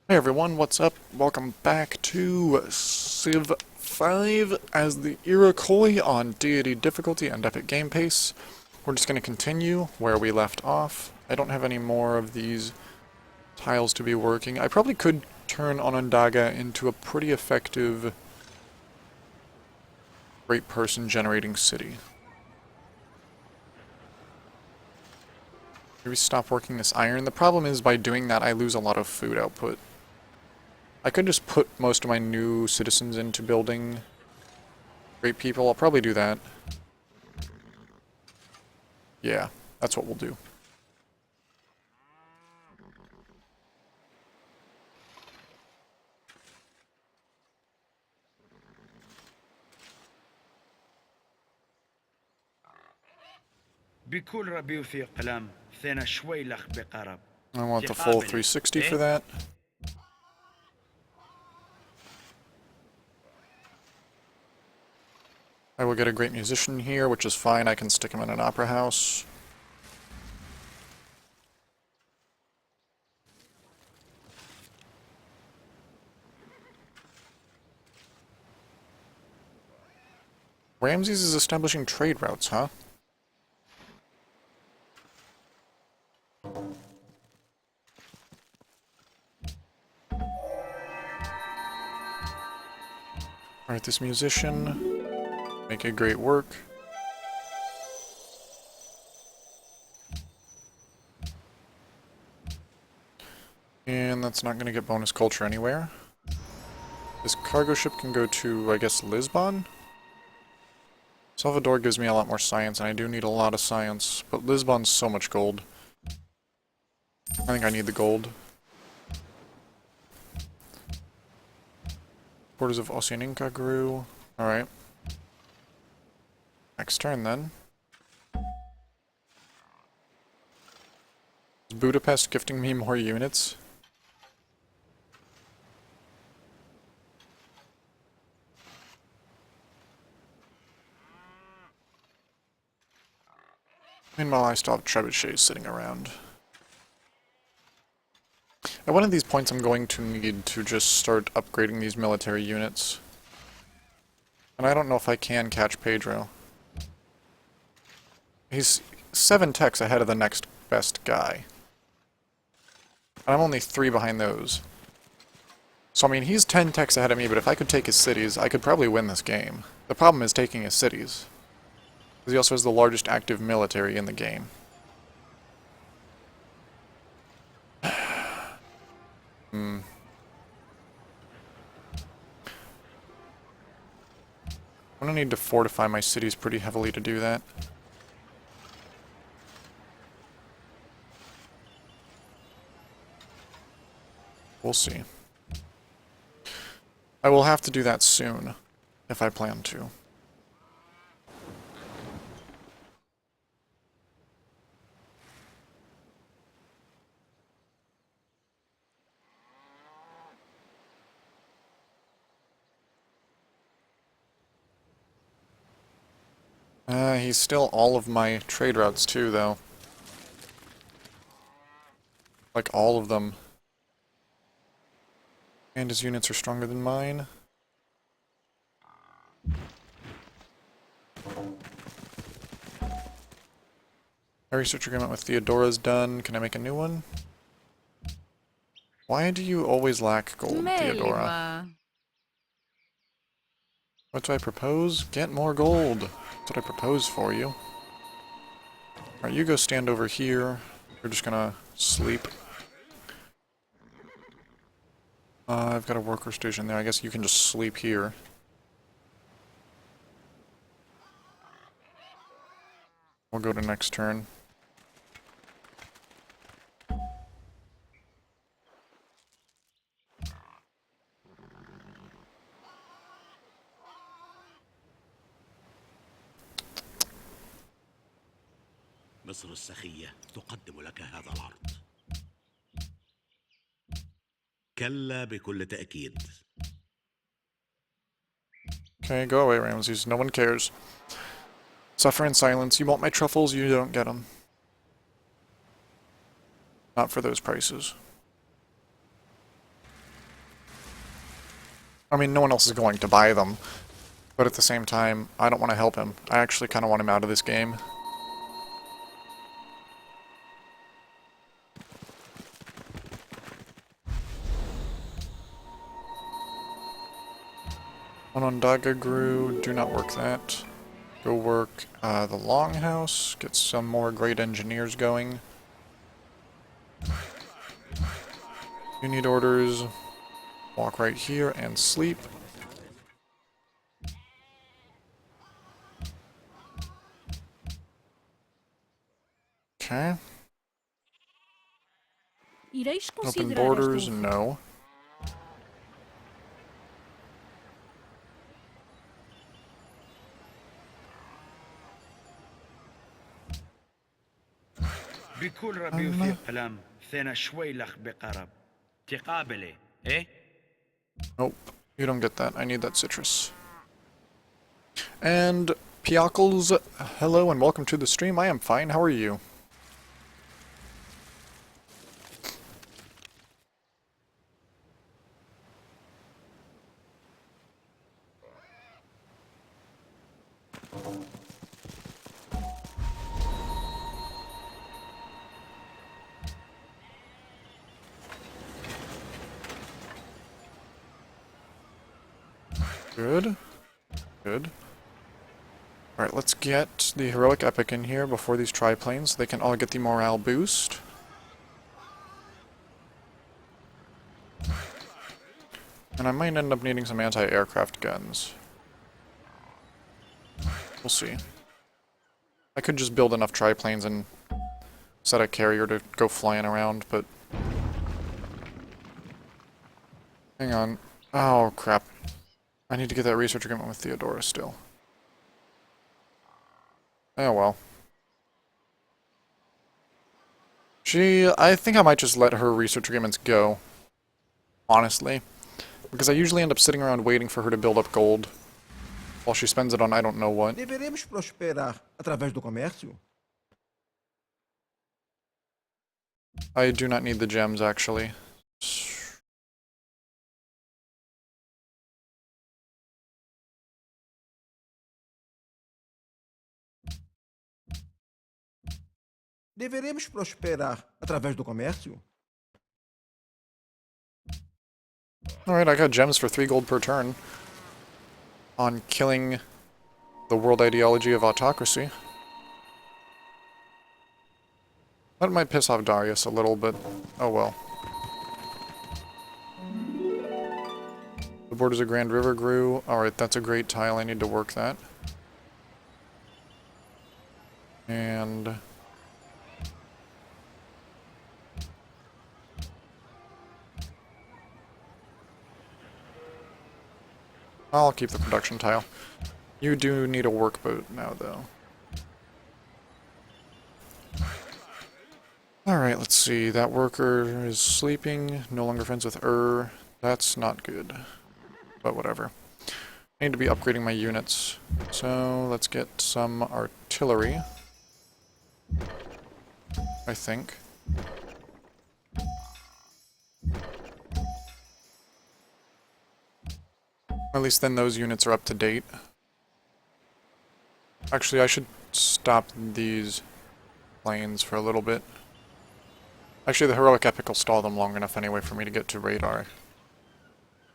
Hey everyone, what's up? Welcome back to Civ 5 as the Iroquois on Deity difficulty and epic game pace. We're just going to continue where we left off. I don't have any more of these tiles to be working. I probably could turn Onondaga into a pretty effective great person generating city. Maybe stop working this iron. The problem is by doing that I lose a lot of food output. I could just put most of my new citizens into building great people. I'll probably do that. Yeah, that's what we'll do. بكل ربي في قلم ثنا شوي لخ بقرب I want the full 360 for that. I will get a great musician here, which is fine. I can stick him in an opera house. Ramses is establishing trade routes, huh? Alright, this musician. Make a great work. And that's not going to get bonus culture anywhere. This cargo ship can go to, I guess, Lisbon? Salvador gives me a lot more science, and I do need a lot of science, but Lisbon's so much gold. I think I need the gold. Borders of Oceaninka grew. Alright. Next turn, then. Is Budapest gifting me more units? Meanwhile, I still have trebuchets sitting around. At one of these points, I'm going to need to just start upgrading these military units. And I don't know if I can catch Pedro. He's 7 techs ahead of the next best guy. And I'm only 3 behind those. So, I mean, he's 10 techs ahead of me, but if I could take his cities, I could probably win this game. The problem is taking his cities. Because he also has the largest active military in the game. I'm gonna need to fortify my cities pretty heavily to do that. We'll see. I will have to do that soon, if I plan to. He's still all of my trade routes too, though. Like, all of them. And his units are stronger than mine. My research agreement with Theodora's done. Can I make a new one? Why do you always lack gold, Theodora? What do I propose? Get more gold. That's what I propose for you. Alright, you go stand over here. You're just gonna sleep. I've got a worker station there. I guess you can just sleep here. We'll go to next turn. مصر السخية تقدم لك هذا العرض. كلا بكل تأكيد. Okay, go away, Ramses. No one cares. Suffer in silence. You want my truffles, you don't get them. Not for those prices. I mean, no one else is going to buy them. But at the same time, I don't want to help him. I actually kind of want him out of this game. Onondaga grew. Do not work that. Go work the Longhouse. Get some more great engineers going. You need orders. Walk right here and sleep. Okay. Ireis Open considerar borders, esta no. بكل ربي وثيق قلم ثنا شوي لخ بقرب تقابله ايه Nope. You don't get that. I need that citrus. And Piackles, hello and welcome to the stream. I am fine. How are you? Good. Good. Alright, let's get the Heroic Epic in here before these triplanes so they can all get the morale boost. And I might end up needing some anti-aircraft guns. We'll see. I could just build enough triplanes and set a carrier to go flying around, but... Hang on. Oh, crap. I need to get that research agreement with Theodora still. Oh well. I think I might just let her research agreements go. Honestly. Because I usually end up sitting around waiting for her to build up gold. While she spends it on I don't know what. Deveremos prosperar através do comércio? I do not need the gems, actually. Deveremos prosperar através do comércio? Alright, I got gems for 3 gold per turn. On killing the world ideology of autocracy. That might piss off Darius a little, but oh well. The borders of Grand River grew. Alright, that's a great tile. I need to work that. And... I'll keep the production tile. You do need a workboat now, though. Alright, let's see. That worker is sleeping. No longer friends with That's not good. But whatever. I need to be upgrading my units. So, let's get some artillery. I think. At least then those units are up to date. Actually, I should stop these planes for a little bit. Actually, the Heroic Epic will stall them long enough anyway for me to get to radar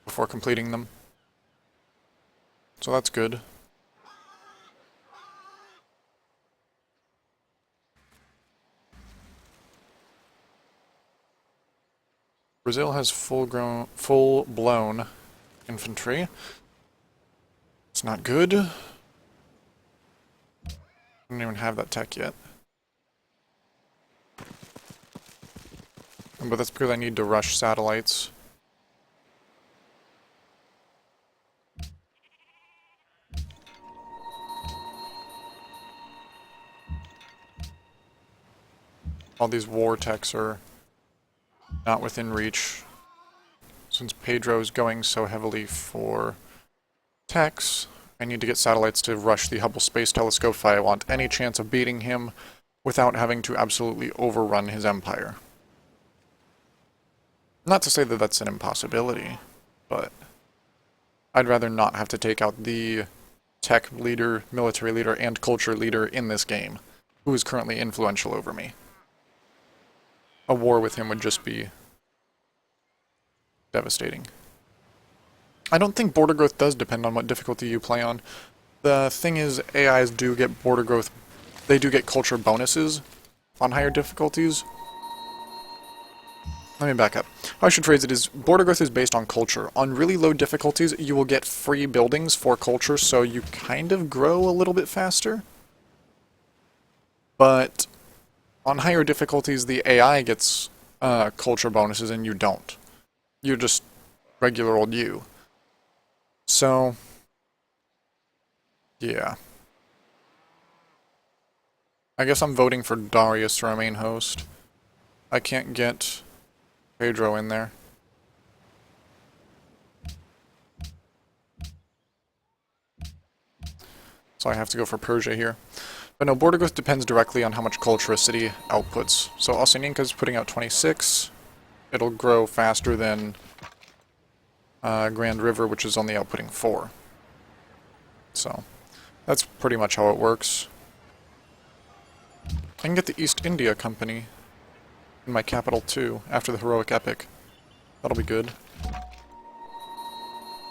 before completing them. So that's good. Brazil has full-blown infantry. It's not good. I don't even have that tech yet. But that's because I need to rush satellites. All these war techs are not within reach. Since Pedro's going so heavily for techs, I need to get satellites to rush the Hubble Space Telescope if I want any chance of beating him without having to absolutely overrun his empire. Not to say that that's an impossibility, but I'd rather not have to take out the tech leader, military leader, and culture leader in this game, who is currently influential over me. A war with him would just be devastating. I don't think border growth does depend on what difficulty you play on. The thing is, AIs do get border growth, they do get culture bonuses on higher difficulties. Let me back up. How I should phrase it is, border growth is based on culture. On really low difficulties, you will get free buildings for culture, so you kind of grow a little bit faster. But on higher difficulties, the AI gets culture bonuses and you don't. You're just regular old you. So, yeah. I guess I'm voting for Darius to remain host. I can't get Pedro in there. So I have to go for Persia here. But no, border growth depends directly on how much culture a city outputs. So Ossininka's putting out 26. It'll grow faster than Grand River, which is only outputting 4. So that's pretty much how it works. I can get the East India Company in my capital too, after the heroic epic. That'll be good.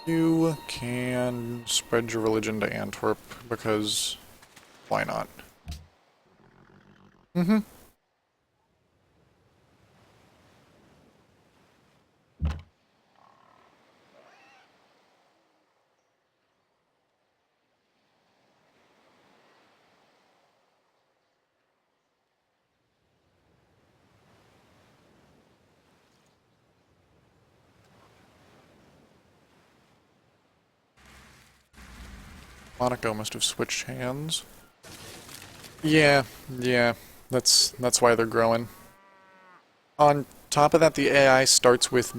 You can spread your religion to Antwerp, because why not? Mm-hmm. Monaco must have switched hands. Yeah, that's why they're growing. On top of that, the AI starts with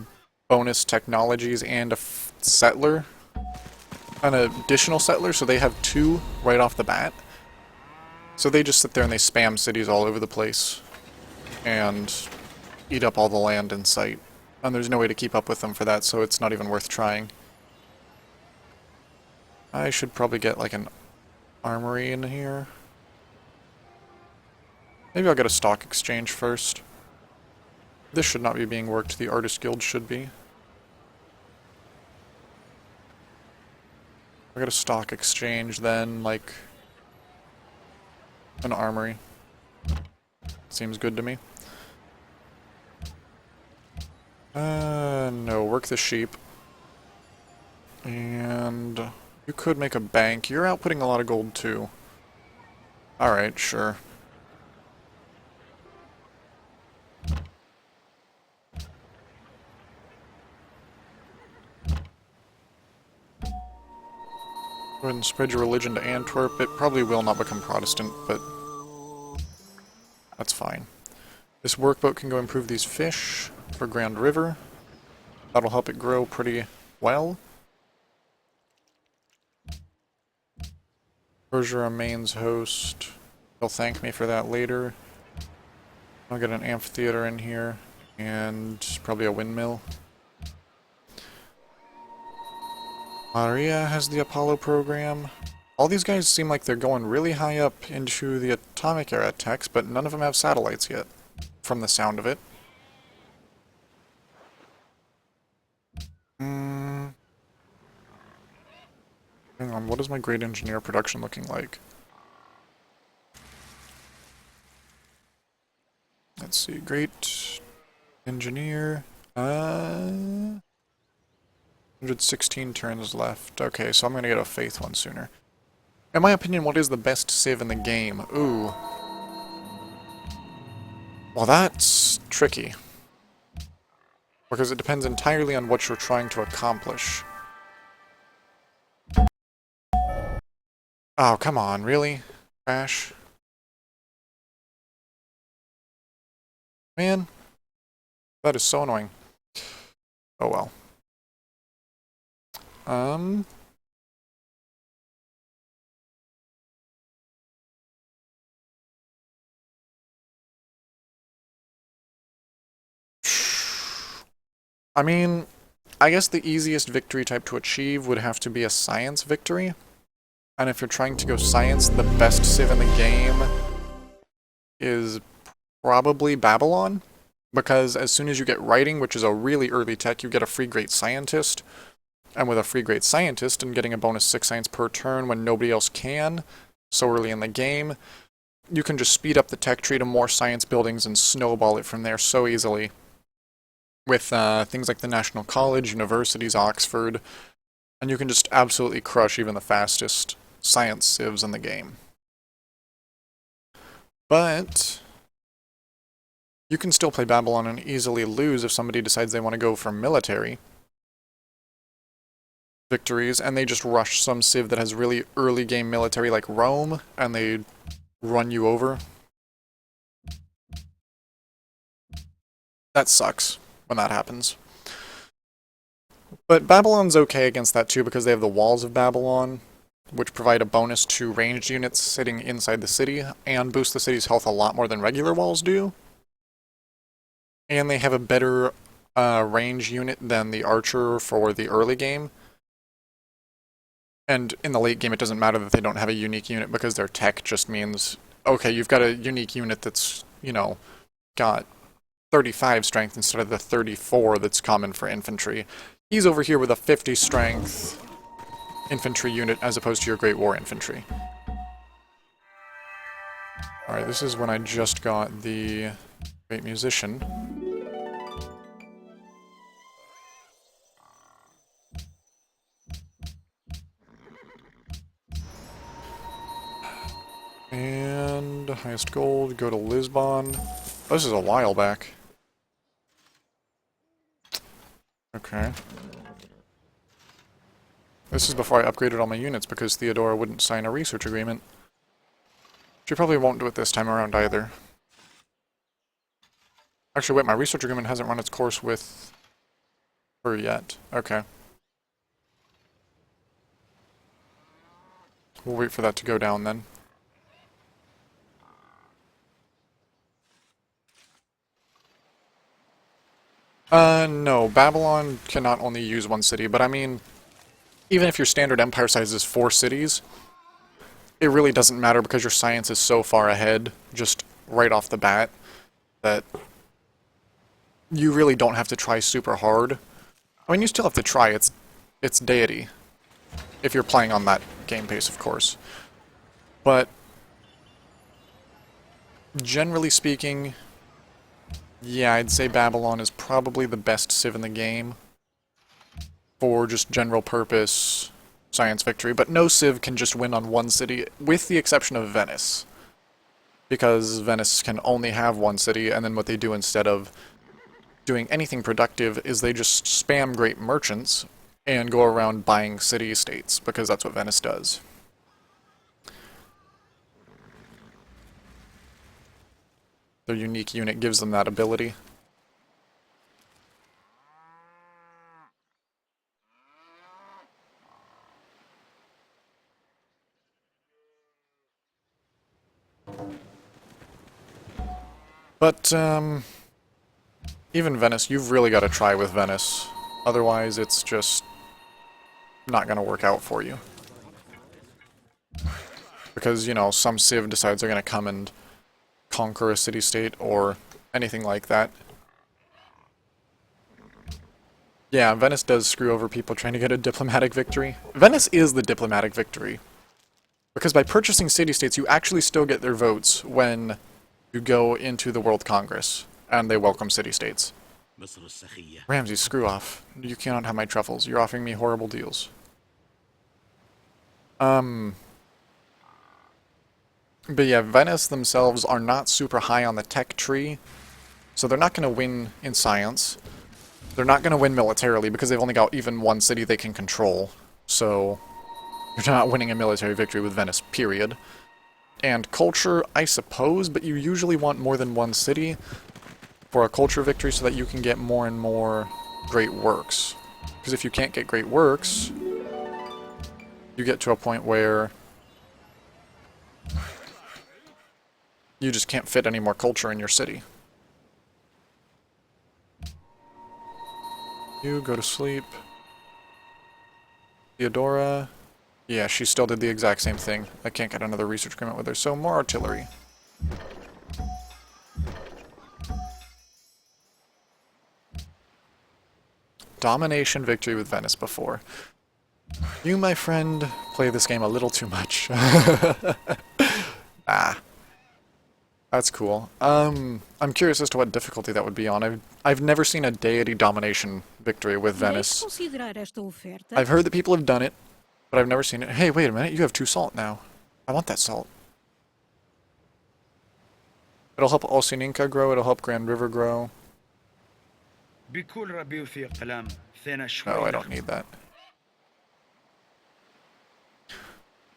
bonus technologies and a settler, an additional settler, so they have 2 right off the bat. So they just sit there and they spam cities all over the place and eat up all the land in sight. And there's no way to keep up with them for that, so it's not even worth trying. I should probably get like an armory in here. Maybe I'll get a stock exchange first. This should not be being worked, the Artist Guild should be. I'll get a stock exchange, then, like, an armory. Seems good to me. No, work the sheep. And you could make a bank. You're outputting a lot of gold, too. Alright, sure. Go ahead and spread your religion to Antwerp. It probably will not become Protestant, but that's fine. This workboat can go improve these fish for Grand River. That'll help it grow pretty well. Persia remains host. He'll thank me for that later. I'll get an amphitheater in here, and probably a windmill. Maria has the Apollo program. All these guys seem like they're going really high up into the atomic era techs, but none of them have satellites yet, from the sound of it. Hang on, what is my great engineer production looking like? Let's see, great engineer. 116 turns left. Okay, so I'm gonna get a faith one sooner. In my opinion, what is the best civ in the game? Ooh. Well, that's tricky. Because it depends entirely on what you're trying to accomplish. Oh, come on, really? Crash? Man. That is so annoying. Oh well. I mean, I guess the easiest victory type to achieve would have to be a science victory. And if you're trying to go science, the best civ in the game is probably Babylon. Because as soon as you get writing, which is a really early tech, you get a free great scientist. And with a free great scientist and getting a bonus 6 science per turn when nobody else can, so early in the game, you can just speed up the tech tree to more science buildings and snowball it from there so easily. With things like the National College, universities, Oxford, and you can just absolutely crush even the fastest science civs in the game. But you can still play Babylon and easily lose if somebody decides they want to go for military victories, and they just rush some civ that has really early game military like Rome, and they run you over. That sucks when that happens. But Babylon's okay against that too because they have the Walls of Babylon, which provide a bonus to ranged units sitting inside the city, and boost the city's health a lot more than regular walls do. And they have a better range unit than the Archer for the early game. And in the late game, it doesn't matter that they don't have a unique unit because their tech just means, okay, you've got a unique unit that's, you know, got 35 strength instead of the 34 that's common for infantry. He's over here with a 50 strength infantry unit as opposed to your Great War infantry. Alright, this is when I just got the Great Musician. And highest gold, go to Lisbon. Oh, this is a while back. Okay. This is before I upgraded all my units because Theodora wouldn't sign a research agreement. She probably won't do it this time around either. Actually, wait, my research agreement hasn't run its course with her yet. Okay. We'll wait for that to go down then. No, Babylon cannot only use one city, but I mean, even if your standard empire size is 4 cities, it really doesn't matter because your science is so far ahead, just right off the bat, that you really don't have to try super hard. I mean, you still have to try, it's deity, if you're playing on that game pace, of course. But, generally speaking, yeah, I'd say Babylon is probably the best civ in the game for just general purpose science victory, but no civ can just win on one city, with the exception of Venice. Because Venice can only have one city, and then what they do instead of doing anything productive is they just spam great merchants and go around buying city-states, because that's what Venice does. Their unique unit gives them that ability. But, even Venice, you've really got to try with Venice. Otherwise, it's just not going to work out for you. Because, you know, some civ decides they're going to come and conquer a city-state or anything like that. Yeah, Venice does screw over people trying to get a diplomatic victory. Venice is the diplomatic victory. Because by purchasing city-states, you actually still get their votes when you go into the World Congress, and they welcome city-states. Ramsey, screw off. You cannot have my truffles. You're offering me horrible deals. But yeah, Venice themselves are not super high on the tech tree, so they're not going to win in science. They're not going to win militarily because they've only got even one city they can control, so you're not winning a military victory with Venice, period. And culture, I suppose, but you usually want more than one city for a culture victory so that you can get more and more great works. Because if you can't get great works, you get to a point where you just can't fit any more culture in your city. You go to sleep. Theodora. Yeah, she still did the exact same thing. I can't get another research agreement with her, so more artillery. Domination victory with Venice before. You, my friend, play this game a little too much. Ah. That's cool. I'm curious as to what difficulty that would be on. I've never seen a deity domination victory with Venice. I've heard that people have done it, but I've never seen it. Hey, wait a minute, you have 2 salt now. I want that salt. It'll help Olsininka grow, it'll help Grand River grow. بكل ربي وفي قلم ثنا No, شوي I don't need that.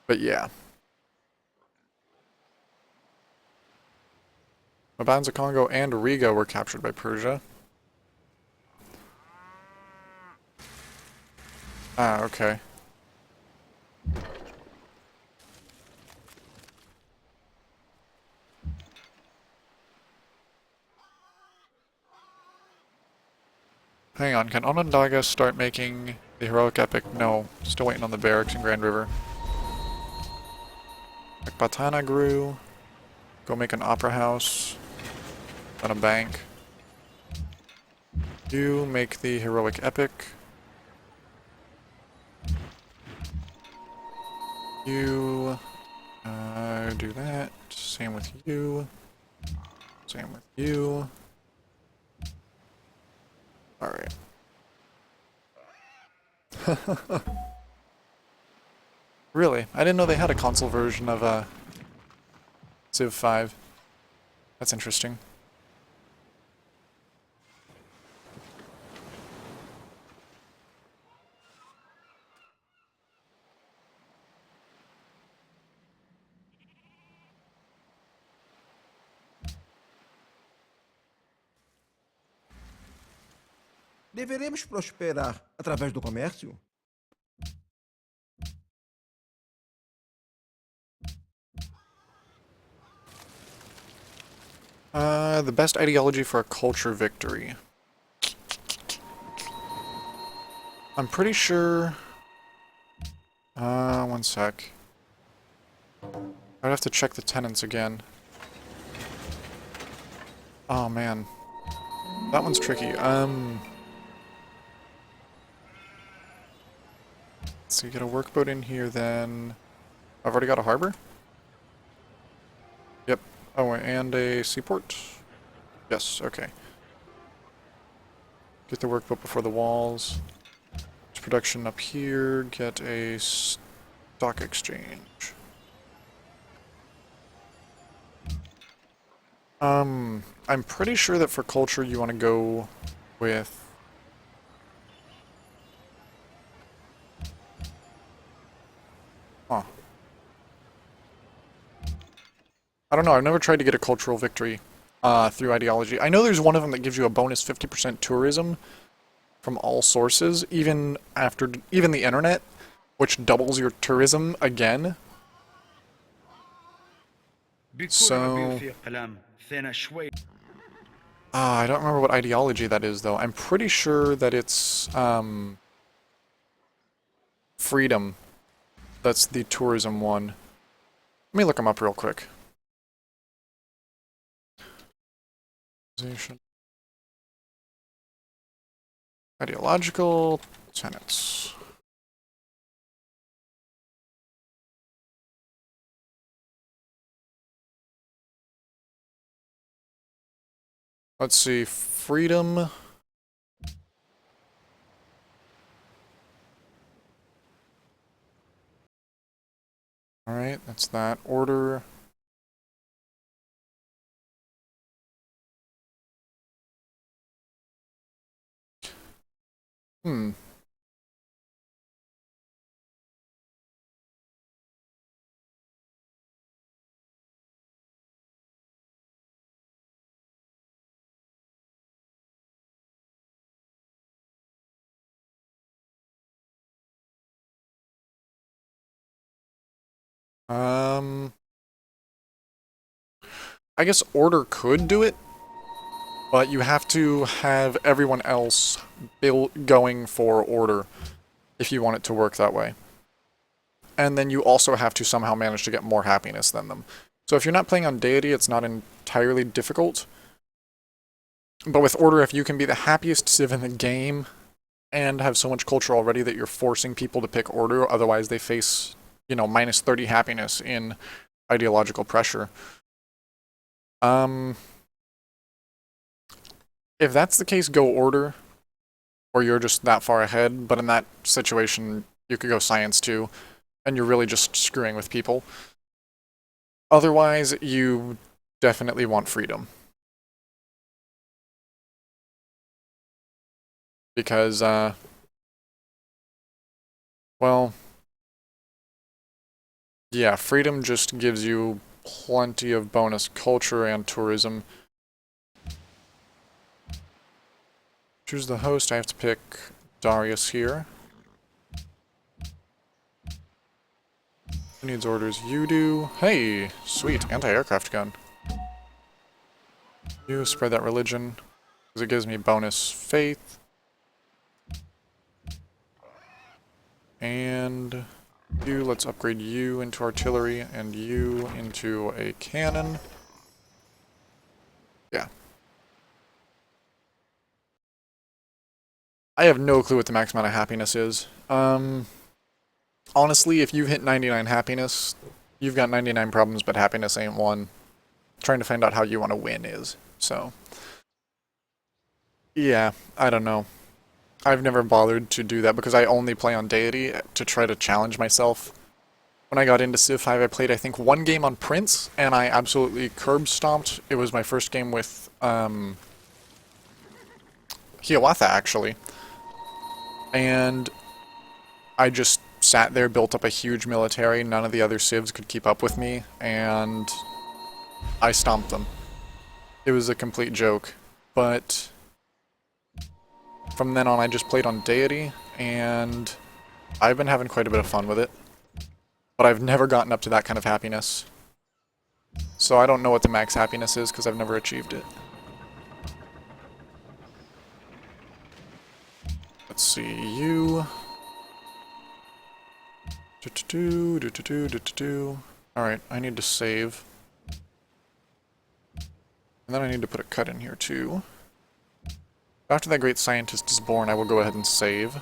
But yeah. Mabanza Congo and Riga were captured by Persia. Ah, okay. Hang on, can Onondaga start making the heroic epic? No, still waiting on the barracks in Grand River. Ekbatana grew. Go make an opera house. Then a bank. You make the heroic epic. You do that. Same with you. Same with you. Alright. Really? I didn't know they had a console version of Civ 5. That's interesting. Deveremos prosperar através do comércio? The best ideology for a culture victory. I'm pretty sure... one sec. I'd have to check the tenants again. Oh man. That one's tricky. So you get a workboat in here then... I've already got a harbor? Yep. Oh, and a seaport? Yes, okay. Get the workboat before the walls. Production up here, get a stock exchange. I'm pretty sure that for culture you want to go with... Huh. I don't know, I've never tried to get a cultural victory through ideology. I know there's one of them that gives you a bonus 50% tourism from all sources, even the internet, which doubles your tourism again. So... I don't remember what ideology that is, though. I'm pretty sure that it's, freedom. That's the tourism one. Let me look them up real quick. Ideological tenets. Let's see, freedom. Alright, that's that. Order. Hmm. I guess order could do it, But you have to have everyone else going for order if you want it to work that way. And then you also have to somehow manage to get more happiness than them. So if you're not playing on deity, it's not entirely difficult. But with order, if you can be the happiest civ in the game and have so much culture already that you're forcing people to pick order, otherwise they face, you know, minus 30 happiness in ideological pressure. If that's the case, go order, or you're just that far ahead, but in that situation, you could go science too, and you're really just screwing with people. Otherwise, you definitely want freedom. Because, well, yeah, freedom just gives you plenty of bonus culture and tourism. Choose the host. I have to pick Darius here. Who needs orders? You do. Hey, sweet, anti-aircraft gun. You spread that religion, because it gives me bonus faith. And you, let's upgrade you into artillery, and you into a cannon. Yeah. I have no clue what the max amount of happiness is. Honestly, if you hit 99 happiness, you've got 99 problems, but happiness ain't one. Trying to find out how you want to win is, so. Yeah, I don't know. I've never bothered to do that because I only play on deity to try to challenge myself. When I got into Civ 5, I played, I think, one game on Prince, and I absolutely curb stomped. It was my first game with, Hiawatha, actually. And I just sat there, built up a huge military, none of the other civs could keep up with me, and I stomped them. It was a complete joke, but from then on I just played on deity, and I've been having quite a bit of fun with it. But I've never gotten up to that kind of happiness. So I don't know what the max happiness is, because I've never achieved it. Let's see, you... Alright, I need to save. And then I need to put a cut in here too. After that great scientist is born, I will go ahead and save.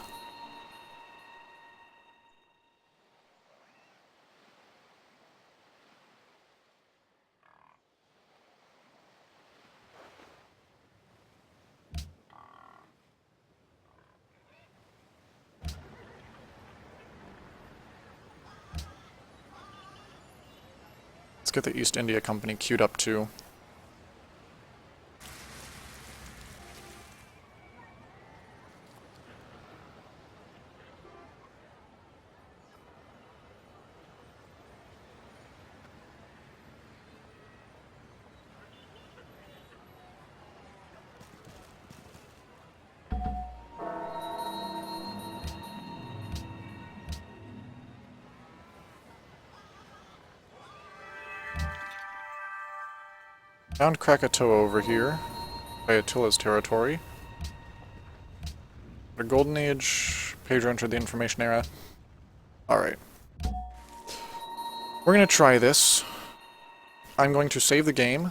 Let's get the East India Company queued up too. Found Krakatoa over here, by Attila's territory. The Golden Age, Pedro entered the Information Era. Alright. We're gonna try this. I'm going to save the game.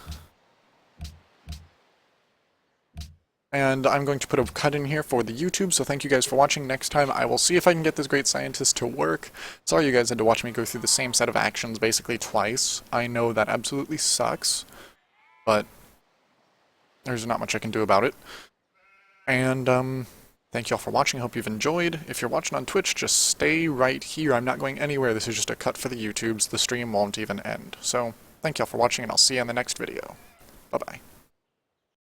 And I'm going to put a cut in here for the YouTube, so thank you guys for watching. Next time I will see if I can get this great scientist to work. Sorry you guys had to watch me go through the same set of actions basically twice. I know that absolutely sucks. But there's not much I can do about it. And, thank you all for watching. I hope you've enjoyed. If you're watching on Twitch, just stay right here. I'm not going anywhere. This is just a cut for the YouTubes. The stream won't even end. So, thank you all for watching, and I'll see you in the next video. Bye-bye.